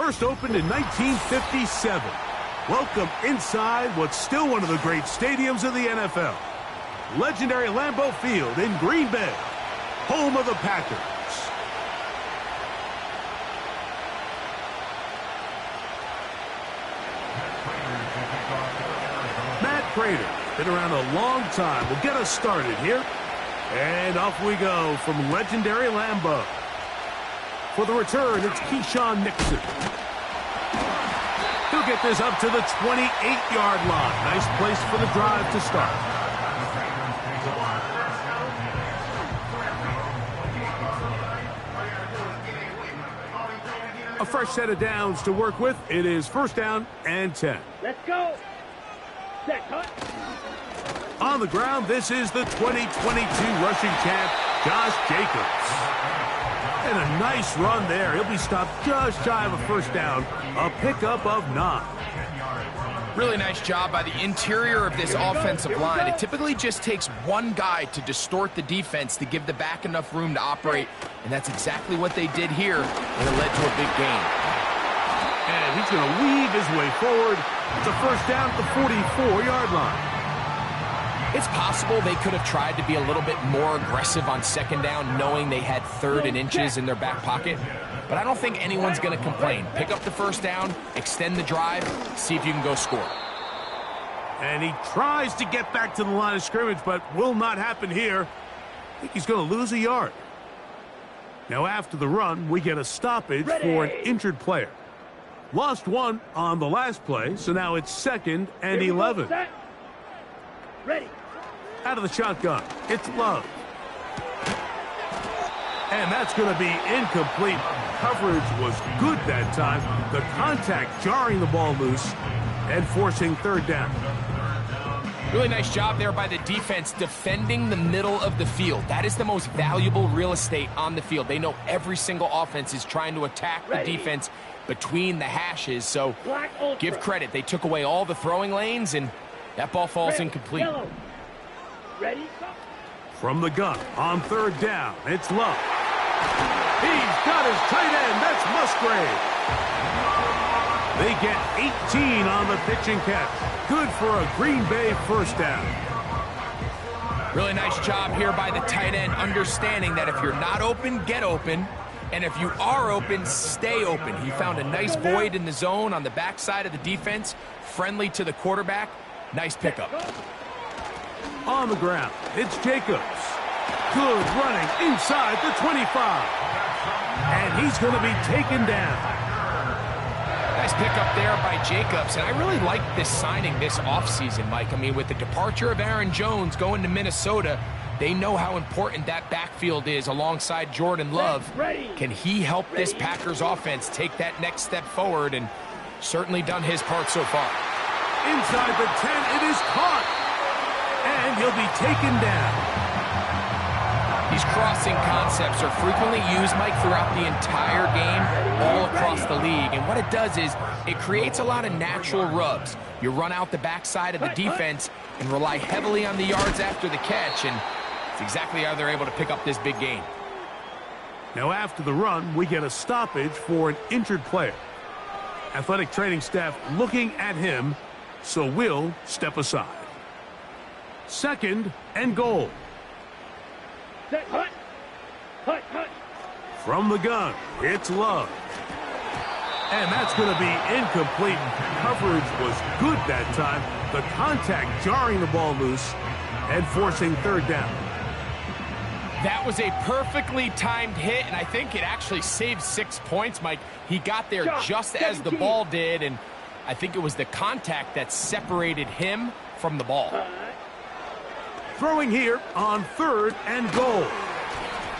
First opened in 1957. Welcome inside what's still one of the great stadiums of the NFL. Legendary Lambeau Field in Green Bay, home of the Packers. Matt Prater, been around a long time, will get us started here. And off we go from legendary Lambeau. For the return, it's Keyshawn Nixon. He'll get this up to the 28-yard line. Nice place for the drive to start. A fresh set of downs to work with. It is first down and 10. Let's go. Set, cut. On the ground, this is the 2022 rushing champ, Josh Jacobs. And a nice run there. He'll be stopped just shy of a first down. A pickup of 9. Really nice job by the interior of this offensive line. It typically just takes one guy to distort the defense to give the back enough room to operate. And that's exactly what they did here, and it led to a big gain. And he's going to weave his way forward. It's a first down at the 44-yard line. It's possible they could have tried to be a little bit more aggressive on second down, knowing they had 3rd and inches in their back pocket. But I don't think anyone's going to complain. Pick up the first down, extend the drive, see if you can go score. And he tries to get back to the line of scrimmage, but will not happen here. I think he's going to lose a yard. Now after the run, we get a stoppage for an injured player. Lost one on the last play, so now it's 2nd and 11. Ready. Out of the shotgun, it's Love. And that's going to be incomplete. Coverage was good that time. The contact jarring the ball loose and forcing 3rd down. Really nice job there by the defense defending the middle of the field. That is the most valuable real estate on the field. They know every single offense is trying to attack the defense between the hashes. So give credit. They took away all the throwing lanes, and that ball falls incomplete. Ready? From the gun on 3rd down, it's Love. He's got his tight end. That's Musgrave. They get 18 on the pitch and catch. Good for a Green Bay first down. Really nice job here by the tight end, understanding that if you're not open, get open. And if you are open, stay open. He found a nice void in the zone on the backside of the defense, friendly to the quarterback. Nice pickup. On the ground, it's Jacobs. Good running inside the 25. And he's going to be taken down. Nice pickup there by Jacobs. And I really like this signing this offseason, Mike. I mean, with the departure of Aaron Jones going to Minnesota, they know how important that backfield is alongside Jordan Love. Can he help this Packers offense take that next step forward? And certainly done his part so far. Inside the 10, it is caught. And he'll be taken down. These crossing concepts are frequently used, Mike, throughout the entire game, all across the league. And what it does is it creates a lot of natural rubs. You run out the backside of the defense and rely heavily on the yards after the catch, and it's exactly how they're able to pick up this big gain. Now after the run, we get a stoppage for an injured player. Athletic training staff looking at him, so we'll step aside. 2nd and goal. Set, hut. Hut, hut. From the gun, it's Love. And that's going to be incomplete. Coverage was good that time. The contact jarring the ball loose and forcing 3rd down. That was a perfectly timed hit, and I think it actually saved 6 points, Mike. He got there just as the ball did, and I think it was the contact that separated him from the ball. Throwing here on 3rd and goal.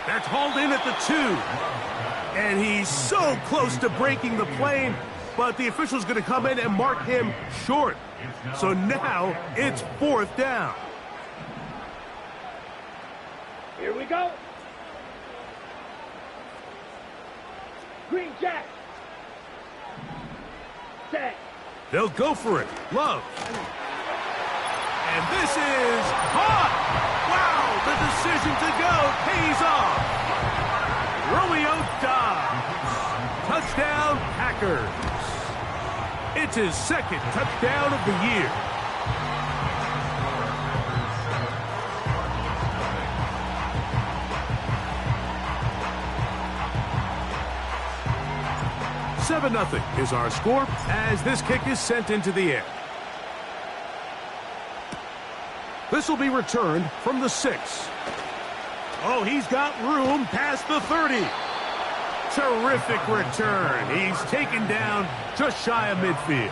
That's hauled in at the 2. And he's so close to breaking the plane, but the official's going to come in and mark him short. So now it's 4th down. Here we go. Green Jack. Set. They'll go for it. Love. And this is caught. Wow, the decision to go pays off. Romeo Dobbs Touchdown, Packers. It's his second touchdown of the year. "7-0 is our score as this kick is sent into the air. This will be returned from the 6. Oh, he's got room past the 30. Terrific return. He's taken down just shy of midfield.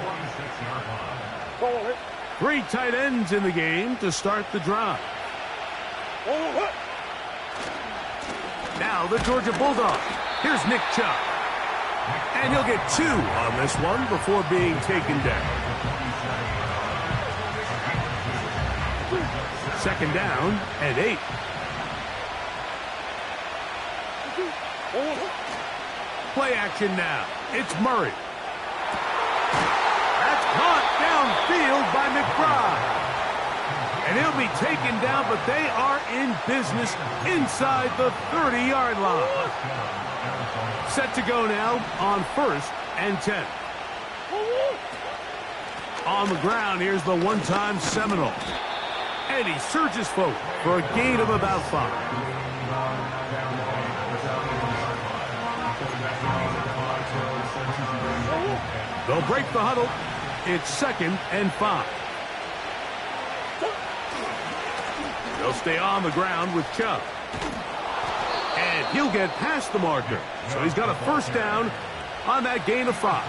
3 tight ends in the game to start the drive. Now the Georgia Bulldogs. Here's Nick Chubb. And he'll get 2 on this one before being taken down. 2nd down and 8. Play action now. It's Murray. That's caught downfield by McBride. And he'll be taken down, but they are in business inside the 30-yard line. Set to go now on 1st and 10. On the ground, here's the one-time Seminole. And he surges forward for a gain of about 5. They'll break the huddle. It's 2nd and 5. They'll stay on the ground with Chubb. And he'll get past the marker. So he's got a 1st down on that gain of 5.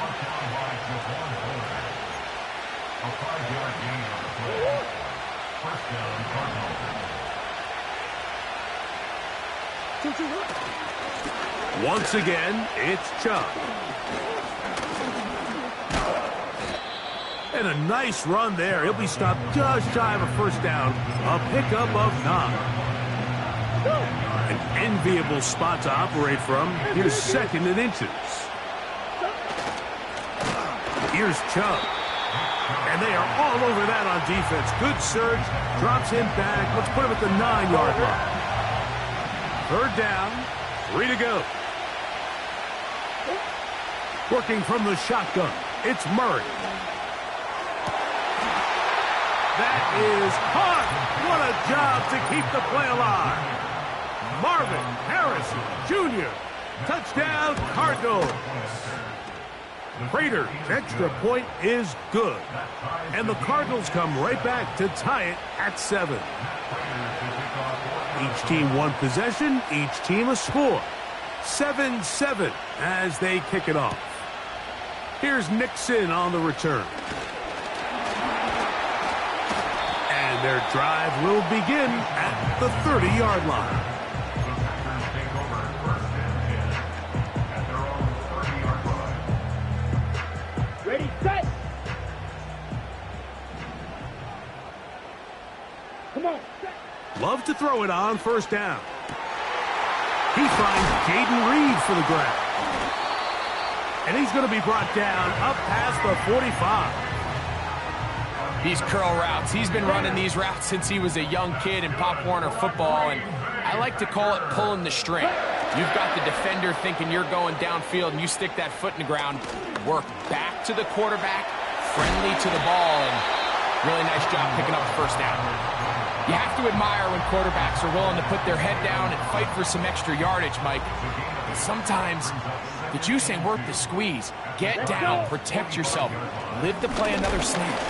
Once again, it's Chubb. And a nice run there. He'll be stopped just shy of a 1st down. A pickup of 9. An enviable spot to operate from. Here's 2nd and inches. Here's Chubb. And they are all over that on defense. Good surge. Drops him back. Let's put him at the 9-yard line. 3rd down. 3 to go. Working from the shotgun. It's Murray. That is caught. What a job to keep the play alive. Marvin Harrison Jr. Touchdown, Cardinals. Prater's extra point is good. And the Cardinals come right back to tie it at 7. Each team 1 possession, each team a score. 7-7 as they kick it off. Here's Nixon on the return. And their drive will begin at the 30-yard line. Ready, set. Come on, set. Love to throw it on 1st down. He finds Jaden Reed for the grab. And he's going to be brought down up past the 45. These curl routes. He's been running these routes since he was a young kid in Pop Warner football, and I like to call it pulling the string. You've got the defender thinking you're going downfield, and you stick that foot in the ground, work back to the quarterback, friendly to the ball, and really nice job picking up the 1st down. You have to admire when quarterbacks are willing to put their head down and fight for some extra yardage, Mike. Sometimes the juice ain't worth the squeeze. Get down, protect yourself, live to play another snap.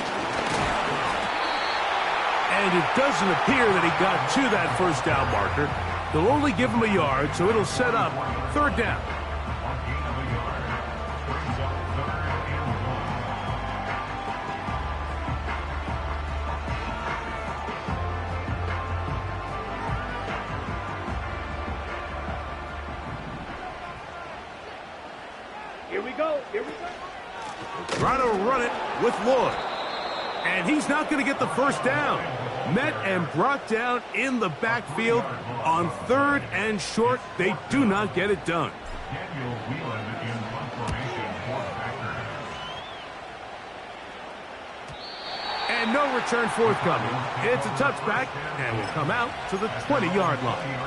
And it doesn't appear that he got to that 1st down marker. They'll only give him a yard, so it'll set up 3rd down. Here we go. Here we go. Try to run it with Lloyd. And he's not going to get the 1st down. Met and brought down in the backfield on 3rd and short. They do not get it done. And no return forthcoming. It's a touchback, and will come out to the 20-yard line.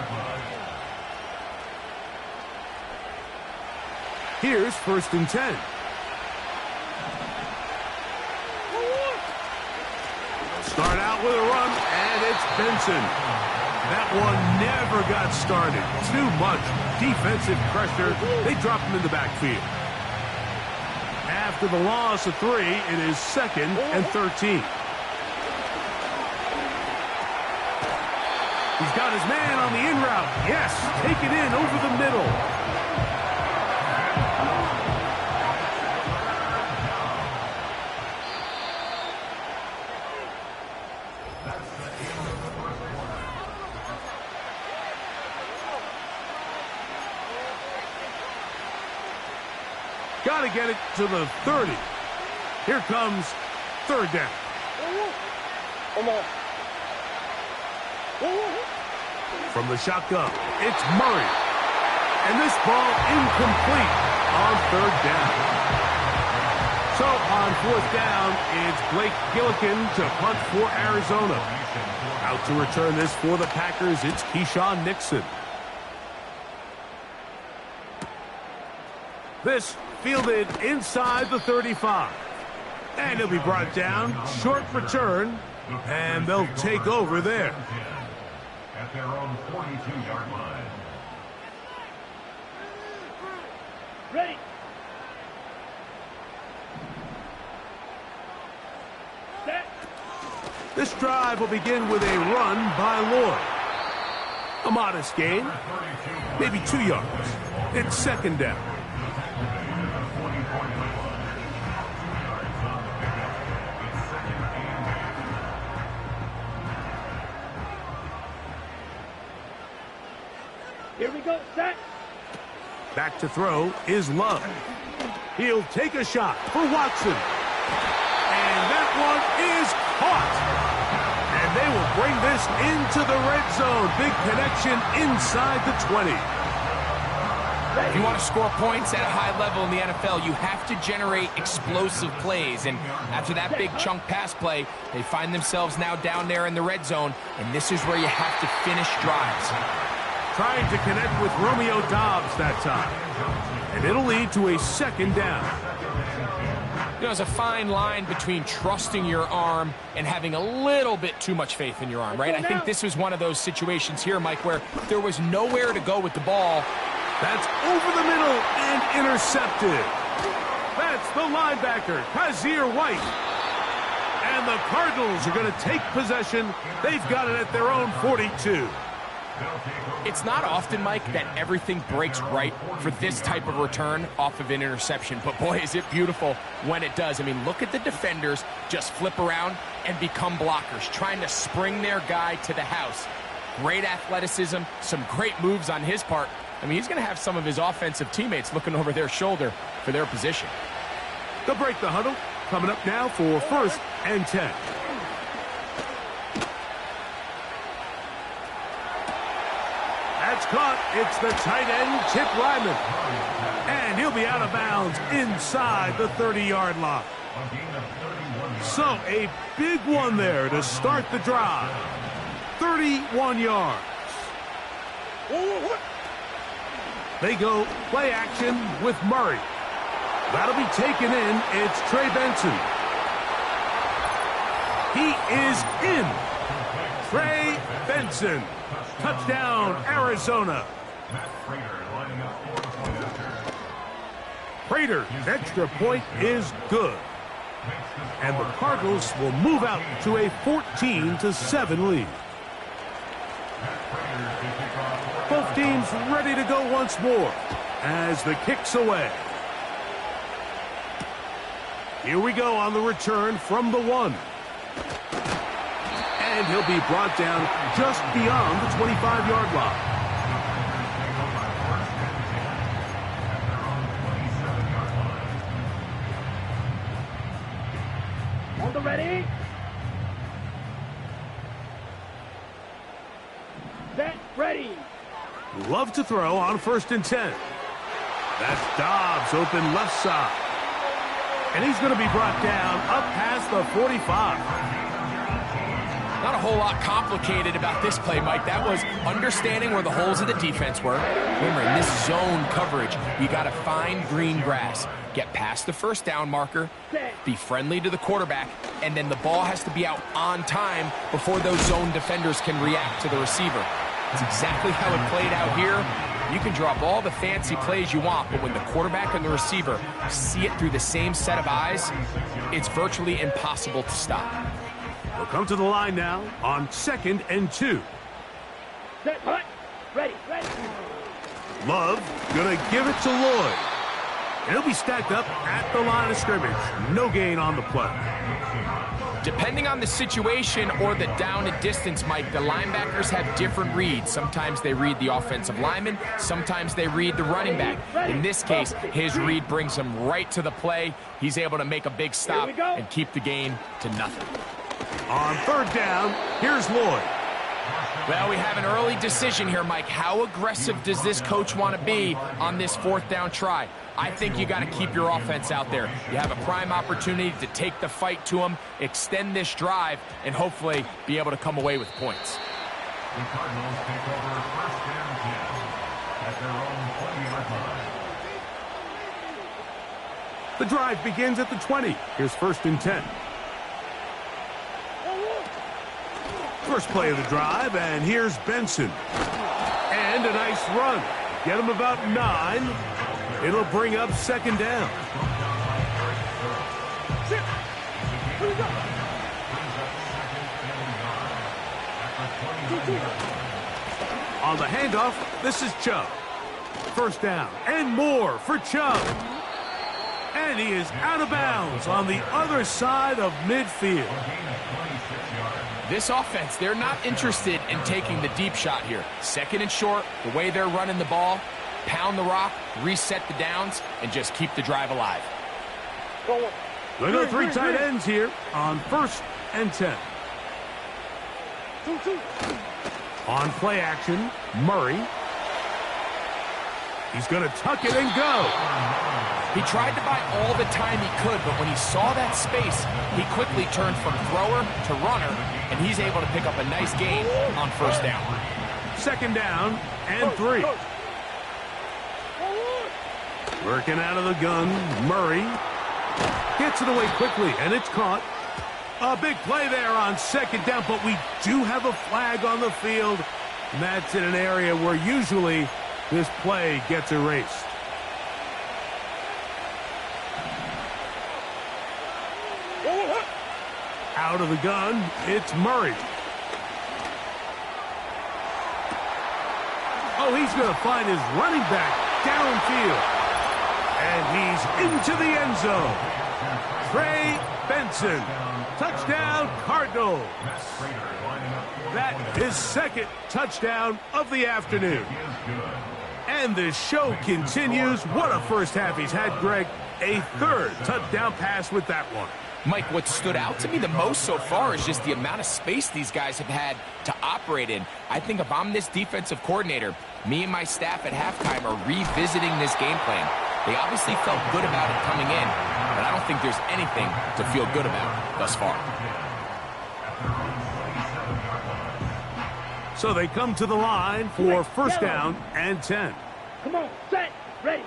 Here's 1st and 10. Start out with a run, and it's Benson. That one never got started. Too much defensive pressure. They drop him in the backfield. After the loss of 3, it is 2nd and 13. He's got his man on the in route. Yes, take it in over the middle. Got to get it to the 30. Here comes 3rd down. Come on. From the shotgun, it's Murray. And this ball incomplete on 3rd down. So on 4th down, it's Blake Gillikin to punt for Arizona. Out to return this for the Packers, it's Keyshawn Nixon. This fielded inside the 35. And he'll be brought down. Short return. And they'll take over there. At their own 42-yard line. Ready. Set. This drive will begin with a run by Lloyd. A modest gain. Maybe 2 yards. It's 2nd down. Here we go. Set. Back to throw is Love. He'll take a shot for Watson. And that one is caught. And they will bring this into the red zone. Big connection inside the 20. If you want to score points at a high level in the NFL, you have to generate explosive plays. And after that big chunk pass play, they find themselves now down there in the red zone. And this is where you have to finish drives. Trying to connect with Romeo Doubs that time. And it'll lead to a 2nd down. You know, there's a fine line between trusting your arm and having a little bit too much faith in your arm, right? I think this was one of those situations here, Mike, where there was nowhere to go with the ball. That's over the middle and intercepted. That's the linebacker, Kazir White. And the Cardinals are going to take possession. They've got it at their own 42. It's not often, Mike, that everything breaks right for this type of return off of an interception. But, boy, is it beautiful when it does. I mean, look at the defenders just flip around and become blockers, trying to spring their guy to the house. Great athleticism, some great moves on his part. I mean, he's going to have some of his offensive teammates looking over their shoulder for their position. They'll break the huddle. Coming up now for 1st and 10. That's caught. It's the tight end, Chip Ryman. And he'll be out of bounds inside the 30-yard line. So a big one there to start the drive. 31 yards. They go play action with Murray. That'll be taken in. It's Trey Benson. He is in. Trey Benson. Touchdown, Arizona. Prater's extra point is good. And the Cardinals will move out to a 14-7 lead. Both teams ready to go once more as the kick's away. Here we go on the return from the 1. And he'll be brought down just beyond the 25-yard line. On the ready. Set. Ready. Love to throw on 1st and 10. That's Doubs open left side. And he's going to be brought down up past the 45. Not a whole lot complicated about this play, Mike. That was understanding where the holes of the defense were. Remember, in this zone coverage, you got to find green grass. Get past the first down marker, be friendly to the quarterback, and then the ball has to be out on time before those zone defenders can react to the receiver. That's exactly how it played out here. You can draw up all the fancy plays you want, but when the quarterback and the receiver see it through the same set of eyes, it's virtually impossible to stop. We'll come to the line now on 2nd and 2. Set, hut. Ready, ready. Love gonna give it to Lloyd. He'll be stacked up at the line of scrimmage. No gain on the play. Depending on the situation or the down and distance, Mike, the linebackers have different reads. Sometimes they read the offensive lineman. Sometimes they read the running back. In this case, his read brings him right to the play. He's able to make a big stop and keep the gain to nothing. On 3rd down, here's Lloyd. Well, we have an early decision here, Mike. How aggressive does this coach want to be on this 4th down try? I think you got to keep your offense out there. You have a prime opportunity to take the fight to them, extend this drive, and hopefully be able to come away with points. The Cardinals take over 1st and 10 at their own 20-yard line. The drive begins at the 20. Here's 1st and 10. First play of the drive, and here's Benson. And a nice run. Get him about 9. It'll bring up 2nd down. On the handoff, this is Chubb. 1st down, and more for Chubb. And he is out of bounds on the other side of midfield. This offense, they're not interested in taking the deep shot here. 2nd and short, the way they're running the ball, pound the rock, reset the downs, and just keep the drive alive. They go 3 tight ends here on 1st and 10. On play action, Murray. He's going to tuck it and go. He tried to buy all the time he could, but when he saw that space, he quickly turned from thrower to runner, and he's able to pick up a nice gain on 1st down. 2nd down and 3. Working out of the gun, Murray gets it away quickly, and it's caught. A big play there on 2nd down, but we do have a flag on the field, and that's in an area where usually this play gets erased. Out of the gun, it's Murray. Oh, he's going to find his running back downfield. And he's into the end zone. Trey Benson. Touchdown, Cardinals. That is 2nd touchdown of the afternoon. And the show continues. What a first half he's had, Greg. A 3rd touchdown pass with that one. Mike, what stood out to me the most so far is just the amount of space these guys have had to operate in. I think if I'm this defensive coordinator, me and my staff at halftime are revisiting this game plan. They obviously felt good about it coming in, but I don't think there's anything to feel good about thus far. So they come to the line for 1st down and 10. Come on, set, ready.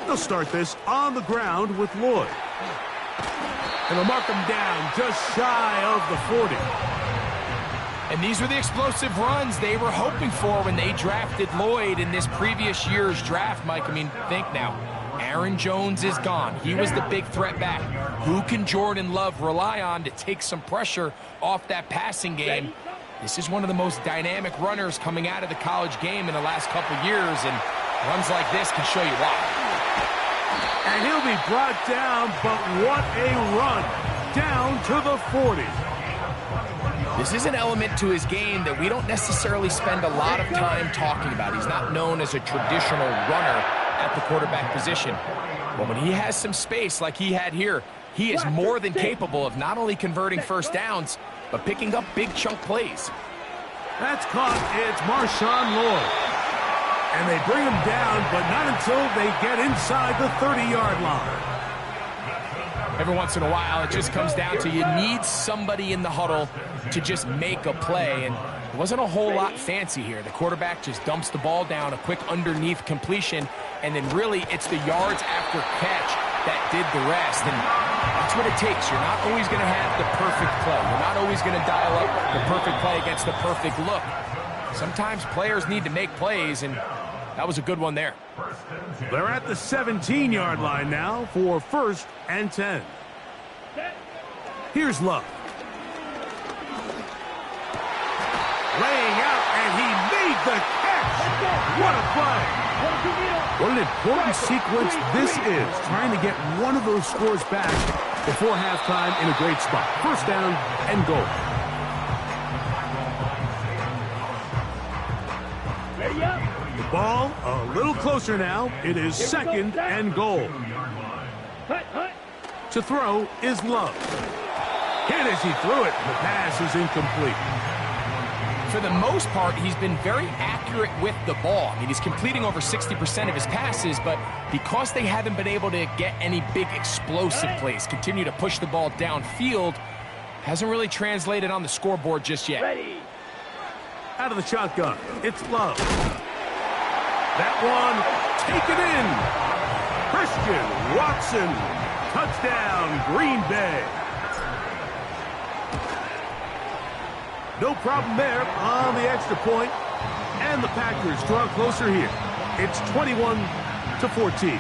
They'll start this on the ground with Lloyd. And they'll mark him down just shy of the 40. And these were the explosive runs they were hoping for when they drafted Lloyd in this previous year's draft, Mike. I mean, think now. Aaron Jones is gone. He was the big threat back. Who can Jordan Love rely on to take some pressure off that passing game? This is one of the most dynamic runners coming out of the college game in the last couple years, and runs like this can show you why. And he'll be brought down, but what a run down to the 40. This is an element to his game that we don't necessarily spend a lot of time talking about. He's not known as a traditional runner at the quarterback position. But when he has some space like he had here, he is more than capable of not only converting 1st downs, but picking up big chunk plays. That's caught. It's Marshawn Lloyd. And they bring him down, but not until they get inside the 30-yard line. every once in a while, it just comes down to you need somebody in the huddle to just make a play, and it wasn't a whole lot fancy here. The quarterback just dumps the ball down, a quick underneath completion, and then really it's the yards after catch that did the rest, and that's what it takes. You're not always going to have the perfect play. You're not always going to dial up the perfect play against the perfect look. Sometimes players need to make plays, and that was a good one there. They're at the 17-yard line now for 1st and 10. Here's Love. Laying out, and he made the catch. What a play. What an important sequence this is, trying to get one of those scores back before halftime in a great spot. 1st down and goal. The ball a little closer now. It is 2nd and goal. To throw is Love. Hit as he threw it. The pass is incomplete. For the most part, he's been very accurate with the ball. I mean, he's completing over 60% of his passes, but because they haven't been able to get any big explosive plays, continue to push the ball downfield, hasn't really translated on the scoreboard just yet. Out of the shotgun, it's Love. That one taken in. Christian Watson. Touchdown, Green Bay. No problem there on the extra point. And the Packers draw closer here. It's 21-14.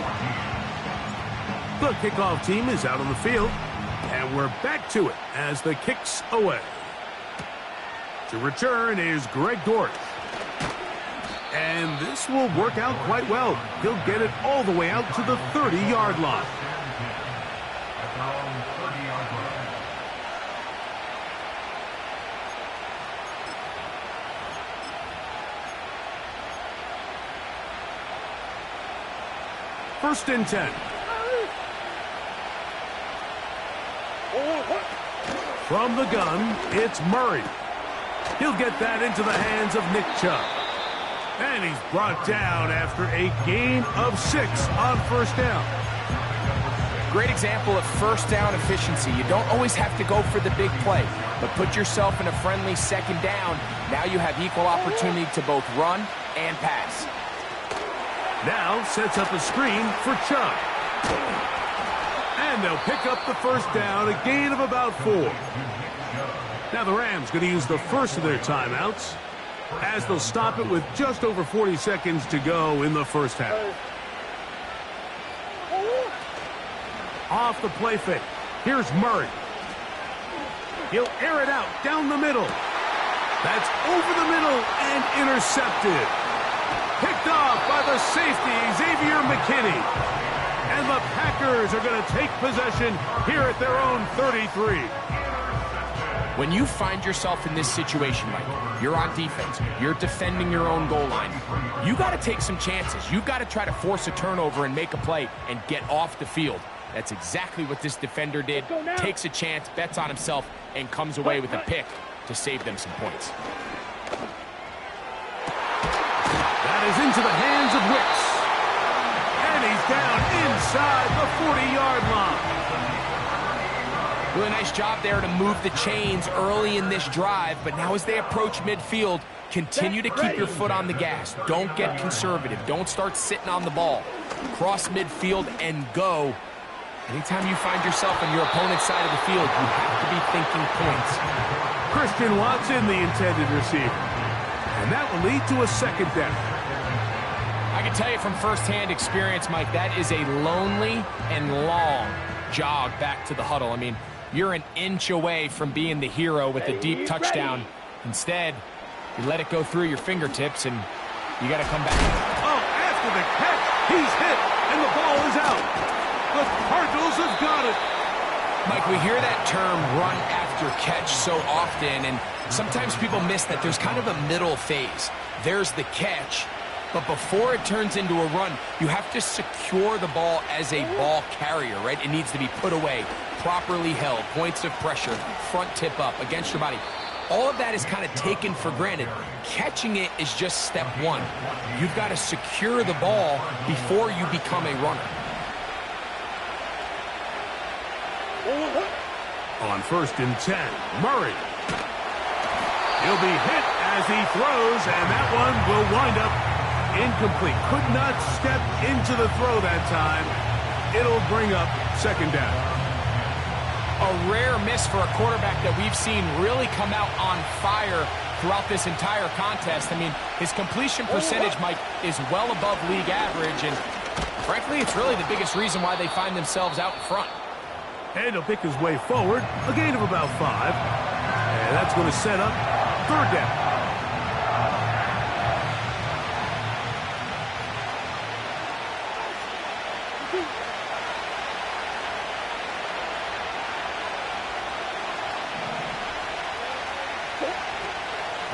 The kickoff team is out on the field. And we're back to it as the kick's away. To return is Greg Dortch. And this will work out quite well. He'll get it all the way out to the 30-yard line. First and 10. From the gun, it's Murray. He'll get that into the hands of Nick Chubb. And he's brought down after a gain of 6 on 1st down. Great example of 1st down efficiency. You don't always have to go for the big play, but put yourself in a friendly 2nd down. Now you have equal opportunity to both run and pass. Now sets up a screen for Chubb. And they'll pick up the 1st down, a gain of about 4. Now the Rams going to use the first of their timeouts as they'll stop it with just over 40 seconds to go in the 1st half. Off the play fake. Here's Murray. He'll air it out down the middle. That's over the middle and intercepted. Picked off by the safety, Xavier McKinney. And the Packers are going to take possession here at their own 33. When you find yourself in this situation, Mike, you're on defense, you're defending your own goal line, you got to take some chances. You've got to try to force a turnover and make a play and get off the field. That's exactly what this defender did. Takes a chance, bets on himself, and comes away with a pick to save them some points. That is into the hands of Wicks. And he's down inside the 40-yard line. Really nice job there to move the chains early in this drive, but now as they approach midfield, continue to keep your foot on the gas. Don't get conservative. Don't start sitting on the ball. Cross midfield and go. Anytime you find yourself on your opponent's side of the field, you have to be thinking points. Christian Watson, the intended receiver. And that will lead to a 2nd down. I can tell you from firsthand experience, Mike, that is a lonely and long jog back to the huddle. I mean, you're an inch away from being the hero with a deep touchdown. Instead, you let it go through your fingertips, and you got to come back. Oh, after the catch, he's hit, and the ball is out. The Cardinals have got it. Mike, we hear that term run after catch so often, and sometimes people miss that there's kind of a middle phase. There's the catch, but before it turns into a run, you have to secure the ball as a ball carrier, right? It needs to be put away, properly held, points of pressure, front tip up against your body. All of that is kind of taken for granted. Catching it is just step one. You've got to secure the ball before you become a runner. On 1st and 10, Murray. He'll be hit as he throws, and that one will wind up incomplete. Could not step into the throw that time. It'll bring up 2nd down. A rare miss for a quarterback that we've seen really come out on fire throughout this entire contest. I mean, his completion percentage, Mike, is well above league average, and frankly, it's really the biggest reason why they find themselves out in front. And he'll pick his way forward, a gain of about 5. And that's going to set up 3rd down.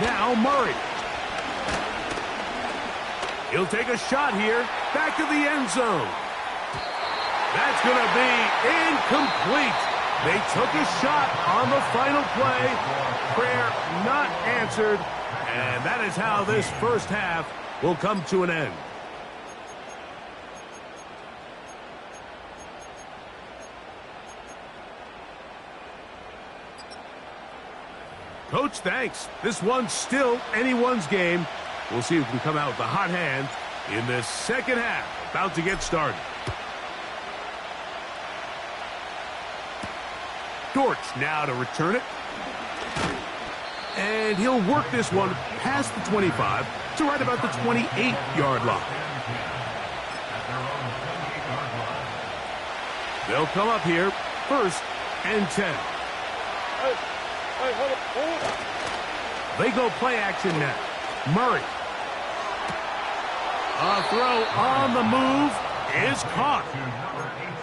Now Murray. He'll take a shot here, back of the end zone. That's going to be incomplete. They took a shot on the final play. Prayer not answered. And that is how this first half will come to an end. Coach, thanks. This one's still anyone's game. We'll see who can come out with the hot hand in this second half. About to get started. Dortch now to return it. And he'll work this one past the 25 to right about the 28-yard line. They'll come up here, 1st and 10. They go play action now. Murray. A throw on the move is caught.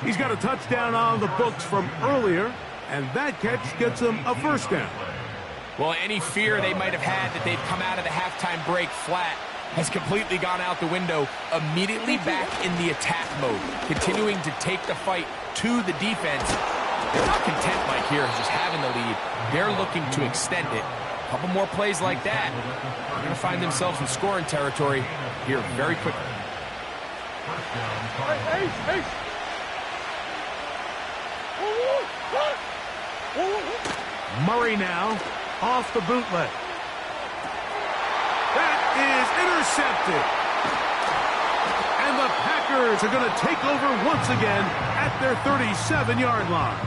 He's got a touchdown on the books from earlier, and that catch gets him a 1st down. Well, any fear they might have had that they'd come out of the halftime break flat has completely gone out the window. Immediately back in the attack mode, continuing to take the fight to the defense. They're not content, Mike, here, just having the lead. They're looking to extend it. A couple more plays like that, they're going to find themselves in scoring territory here very quickly. Murray now off the bootleg. That is intercepted. And the Packers are going to take over once again at their 37-yard line.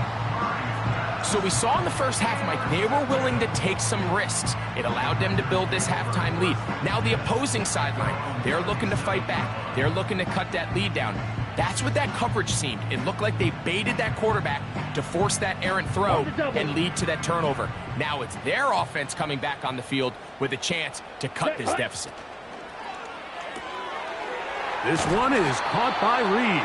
So we saw in the first half, Mike, they were willing to take some risks. It allowed them to build this halftime lead. Now the opposing sideline, they're looking to fight back. They're looking to cut that lead down. That's what that coverage seemed. It looked like they baited that quarterback to force that errant throw and lead to that turnover. Now it's their offense coming back on the field with a chance to cut this deficit. This one is caught by Reed.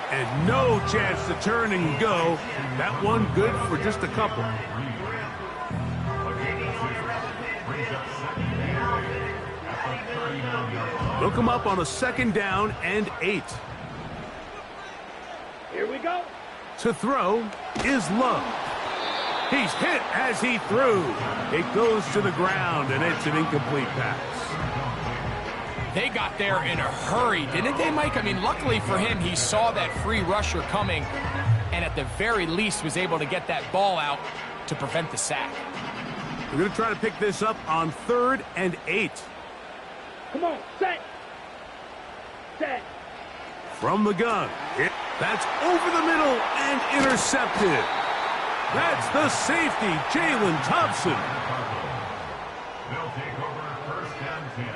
And no chance to turn and go. That one good for just a couple. They'll come up on a 2nd down and 8. Here we go. To throw is Love. He's hit as he threw. It goes to the ground, and it's an incomplete pass. They got there in a hurry, didn't they, Mike? I mean, luckily for him, he saw that free rusher coming and at the very least was able to get that ball out to prevent the sack. We're going to try to pick this up on 3rd and 8. Come on, set. Set. From the gun. That's over the middle and intercepted. That's the safety, Jalen Thompson. They'll take over 1st and 10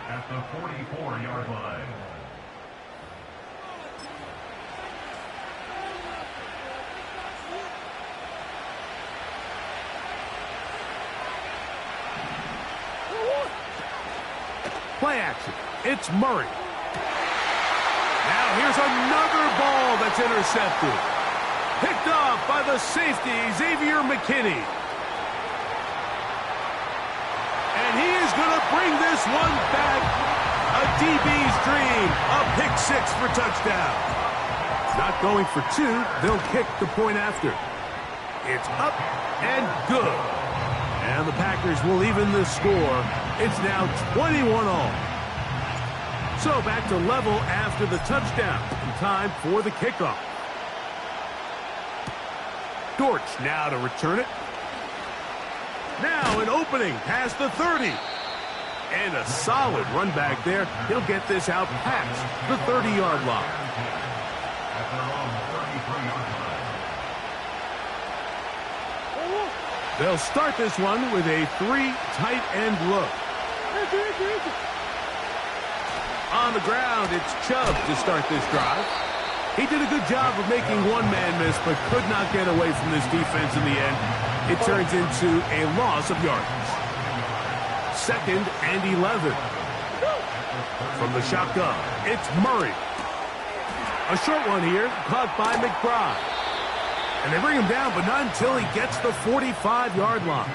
at the 44-yard line. Play action. It's Murray. Now here's another ball that's intercepted. Picked off by the safety, Xavier McKinney. And he is going to bring this one back. A DB's dream. A pick 6 for touchdown. Not going for 2. They'll kick the point after. It's up and good. And the Packers will even the score. It's now 21-all. So back to level after the touchdown. And time for the kickoff. Dortch now to return it. Now an opening past the 30. And a solid run back there. He'll get this out past the 30-yard line. They'll start this one with a 3 tight end look. On the ground, it's Chubb to start this drive. He did a good job of making one man miss, but could not get away from this defense in the end. It turns into a loss of yardage. 2nd and 11. From the shotgun, it's Murray. A short one here, caught by McBride. And they bring him down, but not until he gets the 45-yard line.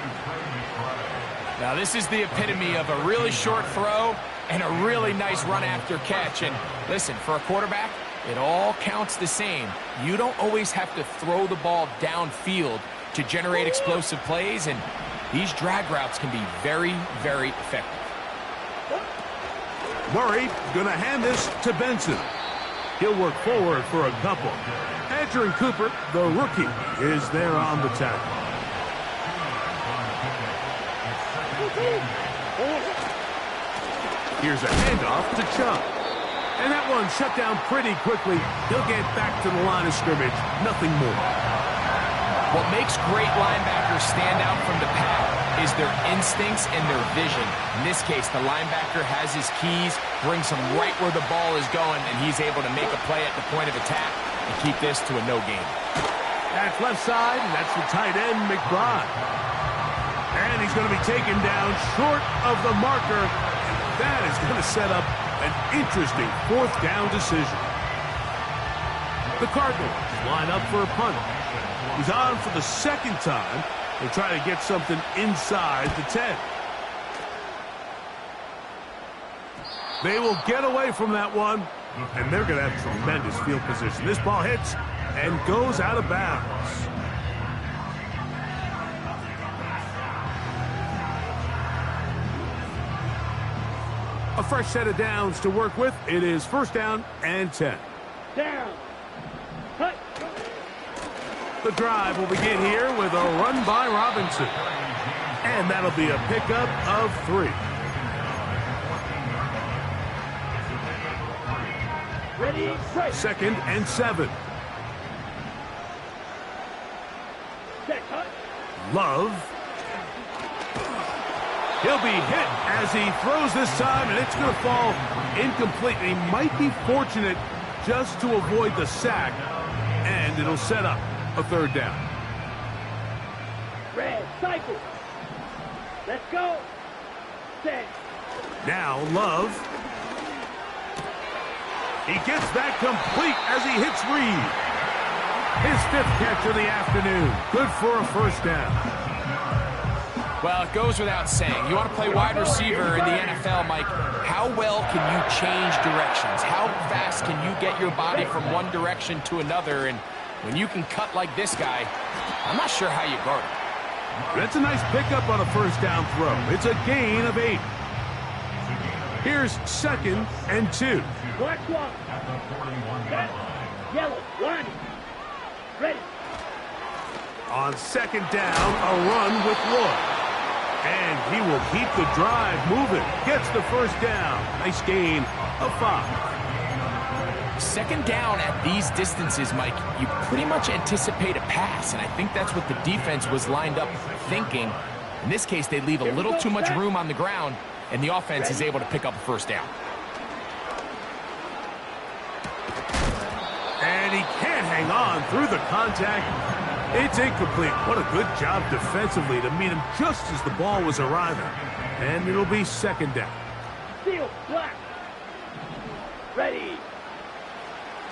Now, this is the epitome of a really short throw and a really nice run after catch. And listen, for a quarterback, it all counts the same. You don't always have to throw the ball downfield to generate explosive plays, and these drag routes can be very, very effective. Murray going to hand this to Benson. He'll work forward for a couple. Andrew Cooper, the rookie, is there on the tackle. Here's a handoff to Chubb. And that one shut down pretty quickly. He'll get back to the line of scrimmage. Nothing more. What makes great linebackers stand out from the pack is their instincts and their vision. In this case, the linebacker has his keys, brings him right where the ball is going, and he's able to make a play at the point of attack and keep this to a no gain. That's left side, and that's the tight end, McBride. And he's going to be taken down short of the marker. And that is going to set up an interesting 4th down decision. The Cardinals line up for a punt. He's on for the 2nd time. They try to get something inside the 10. They will get away from that one, and they're going to have tremendous field position. This ball hits and goes out of bounds. A fresh set of downs to work with. It is 1st down and 10. Down. Cut. The drive will begin here with a run by Robinson. And that'll be a pickup of 3. Ready, strike. 2nd and 7. Set, cut. Love. He'll be hit as he throws this time, and it's going to fall incomplete. He might be fortunate just to avoid the sack, and it'll set up a 3rd down. Red, cycle. Let's go. Set. Now Love. He gets that complete as he hits Reed. His 5th catch of the afternoon. Good for a 1st down. Well, it goes without saying. You want to play wide receiver in the NFL, Mike, how well can you change directions? How fast can you get your body from one direction to another? And when you can cut like this guy, I'm not sure how you guard him. That's a nice pickup on a 1st down throw. It's a gain of 8. Here's 2nd and 2. Black one. Set. Yellow, line. Ready. On 2nd down, a run with Wood. And he will keep the drive moving. Gets the 1st down. Nice gain of 5. 2nd down at these distances, Mike, you pretty much anticipate a pass, and I think that's what the defense was lined up thinking. In this case, they leave a little too much room on the ground, and the offense is able to pick up a 1st down. And he can't hang on through the contact. It's incomplete. What a good job defensively to meet him just as the ball was arriving. And it'll be 2nd down. Steel, black. Ready.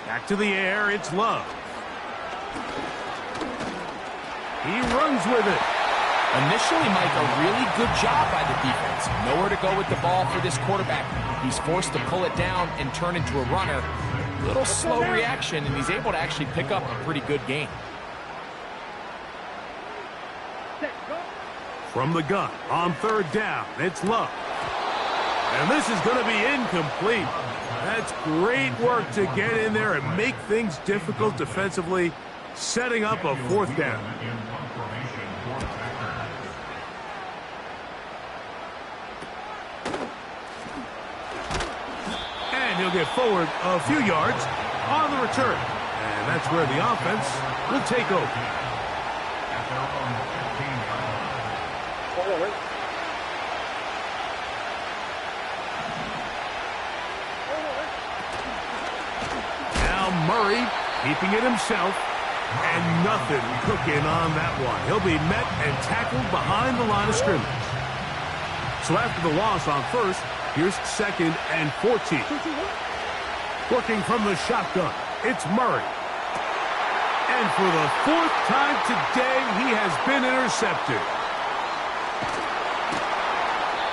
Back to the air, it's Love. He runs with it. Initially, Mike, a really good job by the defense. Nowhere to go with the ball for this quarterback. He's forced to pull it down and turn into a runner. Little slow reaction, and he's able to actually pick up a pretty good gain. From the gun, on 3rd down, it's Love. And this is going to be incomplete. That's great work to get in there and make things difficult defensively. setting up a fourth down. And he'll get forward a few yards on the return. And that's where the offense will take over. Now Murray keeping it himself, and nothing cooking on that one. He'll be met and tackled behind the line of scrimmage. So after the loss on first, here's 2nd and 14. Working from the shotgun, it's Murray. And for the 4th time today, he has been intercepted.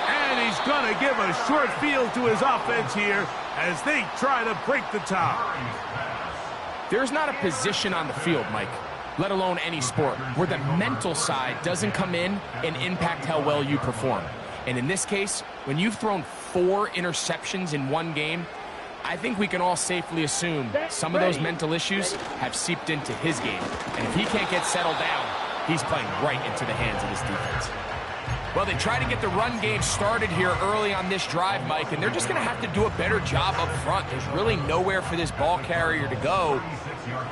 And he's going to give a short field to his offense here as they try to break the tie. There's not a position on the field, Mike, let alone any sport, where the mental side doesn't come in and impact how well you perform. And in this case, when you've thrown 4 interceptions in one game, I think we can all safely assume some of those mental issues have seeped into his game. And if he can't get settled down, he's playing right into the hands of his defense. Well, they try to get the run game started here early on this drive, Mike, and they're just going to have to do a better job up front. There's really nowhere for this ball carrier to go.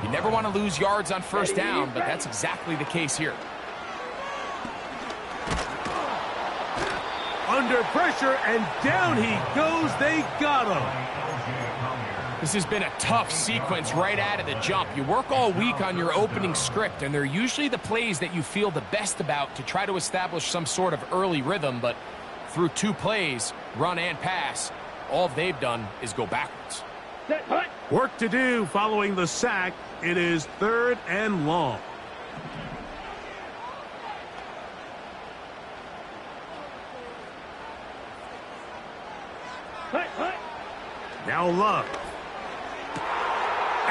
You never want to lose yards on first down, but that's exactly the case here. Under pressure, and down he goes. They got him. This has been a tough sequence right out of the jump. You work all week on your opening script, and they're usually the plays that you feel the best about to try to establish some sort of early rhythm, but through 2 plays, run and pass, all they've done is go backwards. Work to do following the sack. It is 3rd and long. Now Love.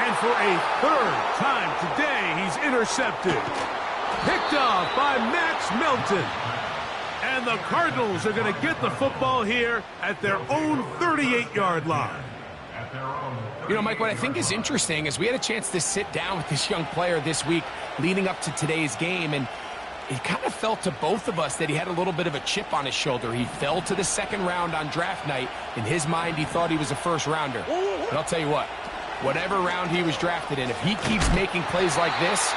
And for a 3rd time today, he's intercepted. Picked off by Max Melton. And the Cardinals are going to get the football here at their own 38-yard line. You know, Mike, what I think is interesting is we had a chance to sit down with this young player this week leading up to today's game, and it kind of felt to both of us that he had a little bit of a chip on his shoulder. He fell to the 2nd round on draft night. In his mind, he thought he was a first-rounder. But I'll tell you what, whatever round he was drafted in, if he keeps making plays like this,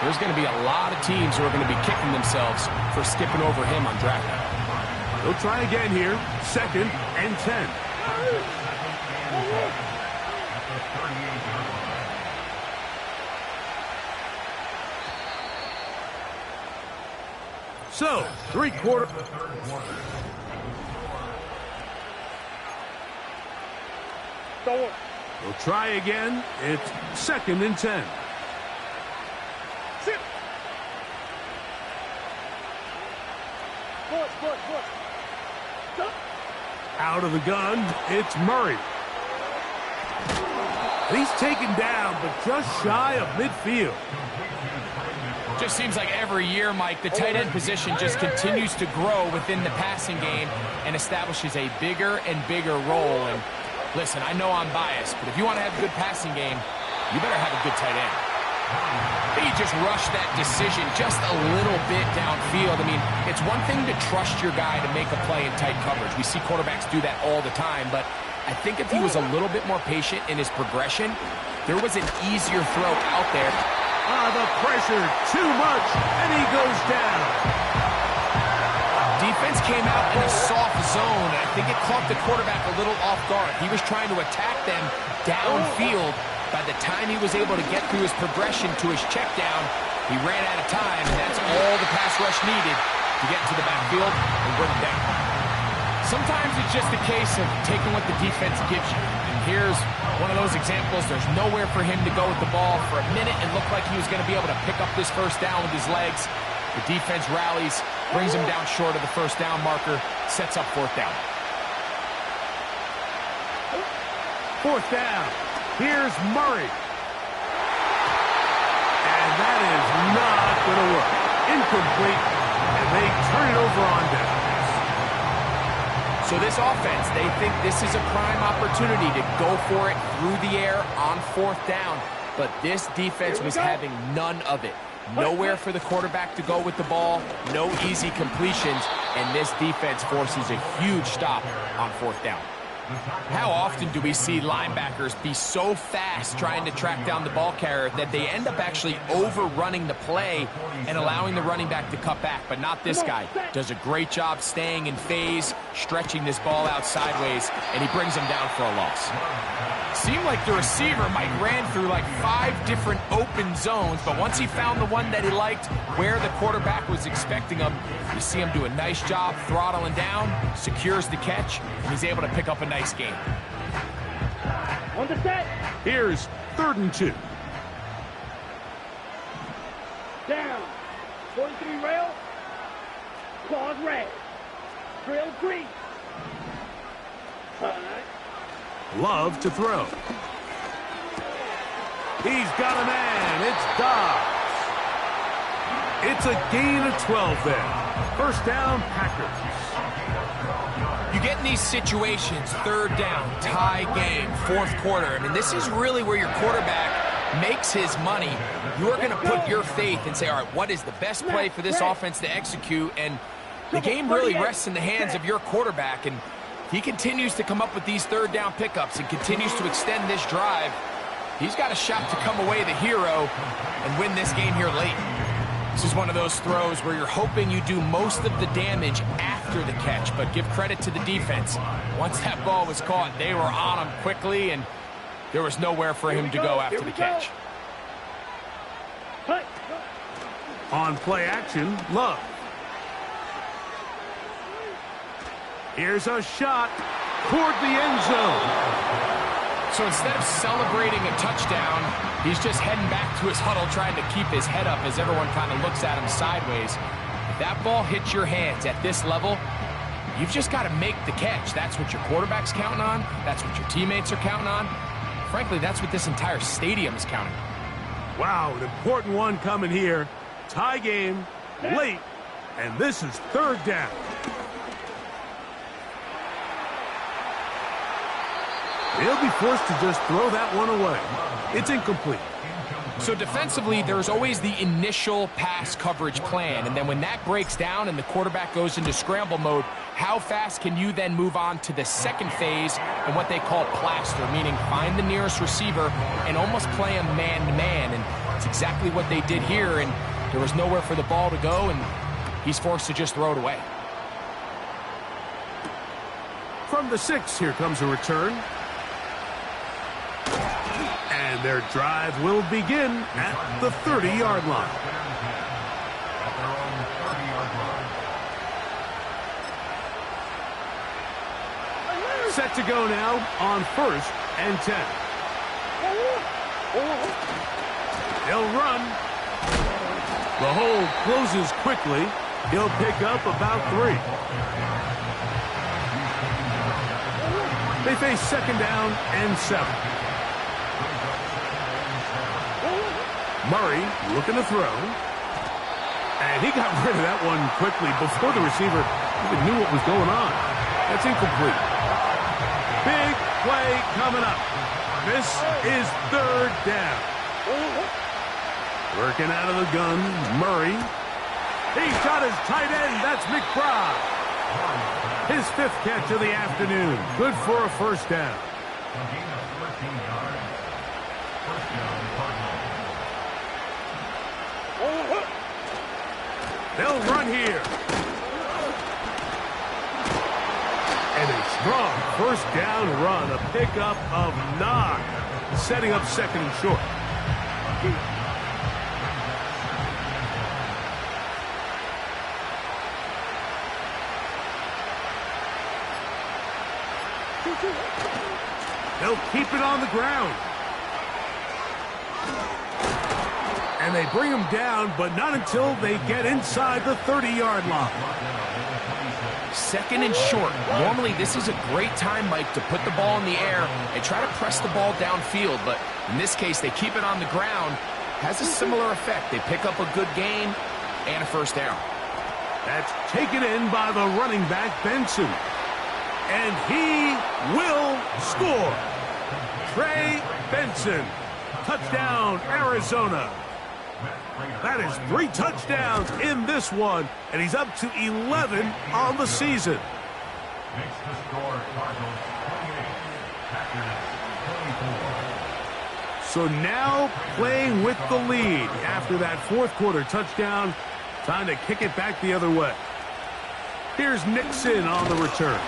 there's going to be a lot of teams who are going to be kicking themselves for skipping over him on draft night. They'll try again here, 2nd and 10. So, 3/4. We'll try again. It's 2nd and 10. Out of the gun, it's Murray. He's taken down, but just shy of midfield. Just seems like every year, Mike, the tight end position just continues to grow within the passing game and establishes a bigger and bigger role. And listen, I know I'm biased, but if you want to have a good passing game, you better have a good tight end. He just rushed that decision just a little bit downfield. I mean, it's one thing to trust your guy to make a play in tight coverage. We see quarterbacks do that all the time, but I think if he was a little bit more patient in his progression, there was an easier throw out there. The pressure, too much, and he goes down. Defense came out in a soft zone, and I think it caught the quarterback a little off guard. He was trying to attack them downfield. By the time he was able to get through his progression to his check down, he ran out of time, and that's all the pass rush needed to get to the backfield and bring it down. Sometimes it's just a case of taking what the defense gives you. And here's one of those examples. There's nowhere for him to go with the ball. For a minute, it looked like he was going to be able to pick up this first down with his legs. The defense rallies, brings him down short of the first down marker, sets up 4th down. 4th down. Here's Murray. And that is not going to work. Incomplete. And they turn it over on downs. So this offense, they think this is a prime opportunity to go for it through the air on 4th down. but this defense was having none of it. Nowhere for the quarterback to go with the ball, no easy completions, and this defense forces a huge stop on 4th down. How often do we see linebackers be so fast trying to track down the ball carrier that they end up actually overrunning the play and allowing the running back to cut back? But not this guy. Does a great job staying in phase, stretching this ball out sideways, and he brings him down for a loss. Seemed like the receiver, Mike, ran through like 5 different open zones, but once he found the one that he liked, where the quarterback was expecting him, you see him do a nice job throttling down, secures the catch, and he's able to pick up a nice gain. On the set. Here's 3rd and 2. Down. 43 rail. Claws red. Drill green. Love to throw. He's got a man. It's Dobbs. It's a gain of 12 there. 1st down, Packers. You get in these situations, 3rd down, tie game, 4th quarter. I mean, this is really where your quarterback makes his money. You're going to put your faith and say, all right, what is the best play for this offense to execute? And the game really rests in the hands of your quarterback. And he continues to come up with these 3rd down pickups and continues to extend this drive. He's got a shot to come away the hero and win this game here late. This is one of those throws where you're hoping you do most of the damage after the catch, but give credit to the defense. Once that ball was caught, they were on him quickly, and there was nowhere for him to go after the catch. On play action, Love. Here's a shot toward the end zone. So instead of celebrating a touchdown, he's just heading back to his huddle trying to keep his head up as everyone kind of looks at him sideways. If that ball hits your hands at this level, you've just got to make the catch. That's what your quarterback's counting on. That's what your teammates are counting on. Frankly, that's what this entire stadium is counting on. Wow, an important one coming here. Tie game, late, and this is 3rd down. They'll be forced to just throw that one away. It's incomplete. So defensively, there's always the initial pass coverage plan, and then when that breaks down and the quarterback goes into scramble mode, how fast can you then move on to the 2nd phase and what they call plaster, meaning find the nearest receiver and almost play him man-to-man, and it's exactly what they did here, and there was nowhere for the ball to go, and he's forced to just throw it away. From the 6, here comes a return. And their drive will begin at the 30-yard line. Set to go now on 1st and 10. He'll run. The hole closes quickly. He'll pick up about 3. They face 2nd down and 7. Murray looking to throw. And he got rid of that one quickly before the receiver even knew what was going on. That's incomplete. Big play coming up. This is 3rd down. Working out of the gun, Murray. He's got his tight end. That's McBride. His 5th catch of the afternoon. Good for a 1st down. They'll run here. And a strong 1st down run. A pickup of 9. Setting up 2nd and short. They'll keep it on the ground. And they bring him down, but not until they get inside the 30-yard line. 2nd and short. Normally, this is a great time, Mike, to put the ball in the air and try to press the ball downfield. But in this case, they keep it on the ground. Has a similar effect. They pick up a good gain and a 1st down. That's taken in by the running back, Benson. And he will score. Trey Benson Touchdown, Arizona. That is 3 touchdowns in this one, and he's up to 11 on the season. Makes the score Cardinals 28, Packers 24. So now playing with the lead after that fourth quarter touchdown. Time to kick it back the other way. Here's Nixon on the return.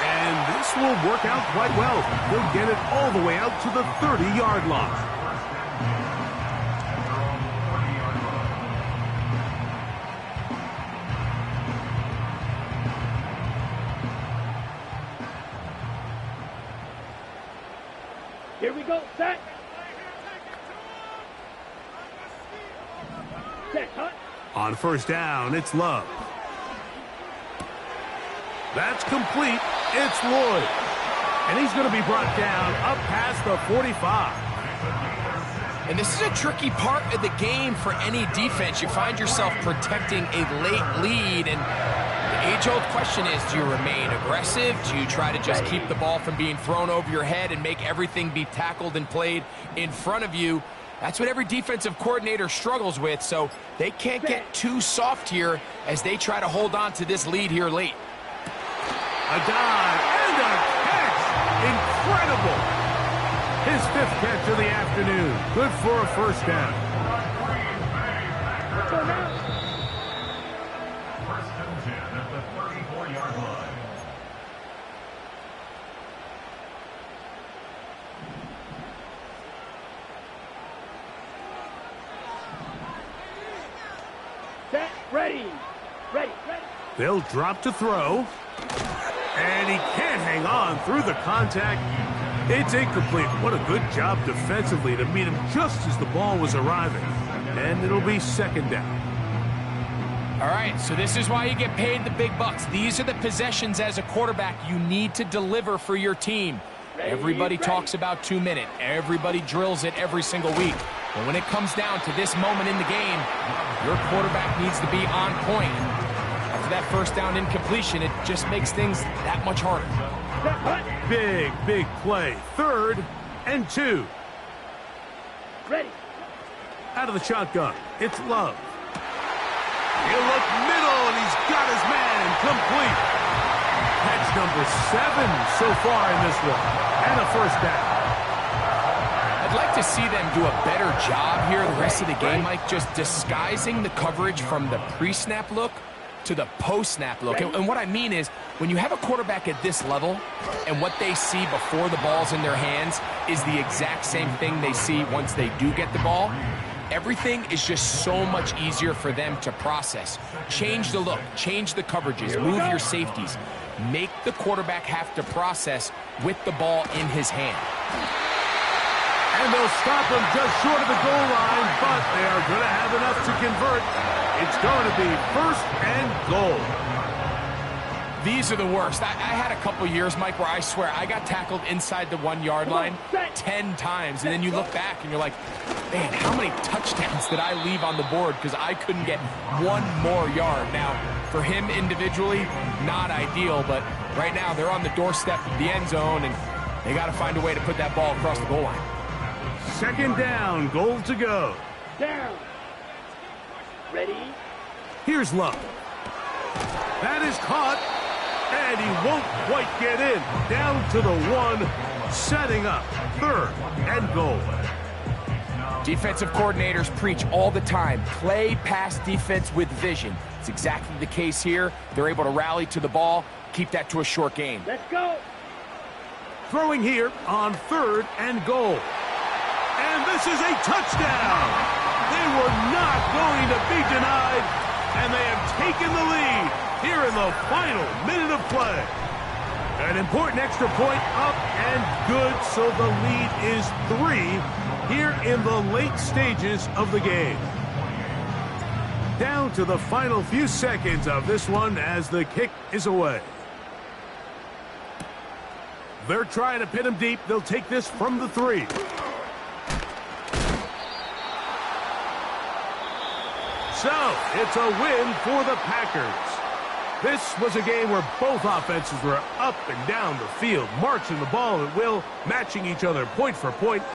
And this will work out quite well. He'll get it all the way out to the 30-yard line. Here we go, set. Set, cut. On first down, it's Love. That's complete. It's Lloyd. And he's going to be brought down up past the 45. And this is a tricky part of the game for any defense. You find yourself protecting a late lead, and the age-old question is, do you remain aggressive? Do you try to just keep the ball from being thrown over your head and make everything be tackled and played in front of you? That's what every defensive coordinator struggles with, so they can't get too soft here as they try to hold on to this lead here late. A dive and a catch. Incredible. His 5th catch of the afternoon. Good for a first down. First and 10 at the 34-yard line. Set, ready. Ready, ready. They'll drop to throw. And he can't hang on through the contact. It's incomplete. What a good job defensively to meet him just as the ball was arriving. And it'll be second down. All right, so this is why you get paid the big bucks. These are the possessions as a quarterback you need to deliver for your team. Everybody talks about 2 minutes. Everybody drills it every single week. But when it comes down to this moment in the game, your quarterback needs to be on point. After that first down incompletion, it just makes things that much harder. Big play. 3rd and 2. Ready. Out of the shotgun, it's Love. He'll look middle, and he's got his man complete. Catch number 7 so far in this one, and a first down. I'd like to see them do a better job here the rest of the game, Mike, just disguising the coverage from the pre-snap look to the post-snap look. And what I mean is, when you have a quarterback at this level and what they see before the ball's in their hands is the exact same thing they see once they do get the ball, everything is just so much easier for them to process. Change the look, change the coverages, move your safeties. Make the quarterback have to process with the ball in his hand. And they'll stop him just short of the goal line, but they are going to have enough to convert. It's going to be 1st and goal. These are the worst. I had a couple years, Mike, where I swear I got tackled inside the 1-yard line 10 times, and then you look back and you're like, man, how many touchdowns did I leave on the board because I couldn't get 1 more yard? Now, for him individually, not ideal, but right now they're on the doorstep of the end zone, and they got to find a way to put that ball across the goal line. 2nd down, goal to go. Down. Ready. Here's Love. That is caught, and he won't quite get in. Down to the 1, setting up 3rd and goal. Defensive coordinators preach all the time, play pass defense with vision. It's exactly the case here. They're able to rally to the ball, keep that to a short game. Let's go. Throwing here on 3rd and goal. And this is a touchdown. They were not going to be denied, and they have taken the lead here in the final minute of play. An important extra point up and good, so the lead is 3 here in the late stages of the game. Down to the final few seconds of this one as the kick is away. They're trying to pin him deep. They'll take this from the 3. So, it's a win for the Packers. This was a game where both offenses were up and down the field, marching the ball at will, matching each other point for point.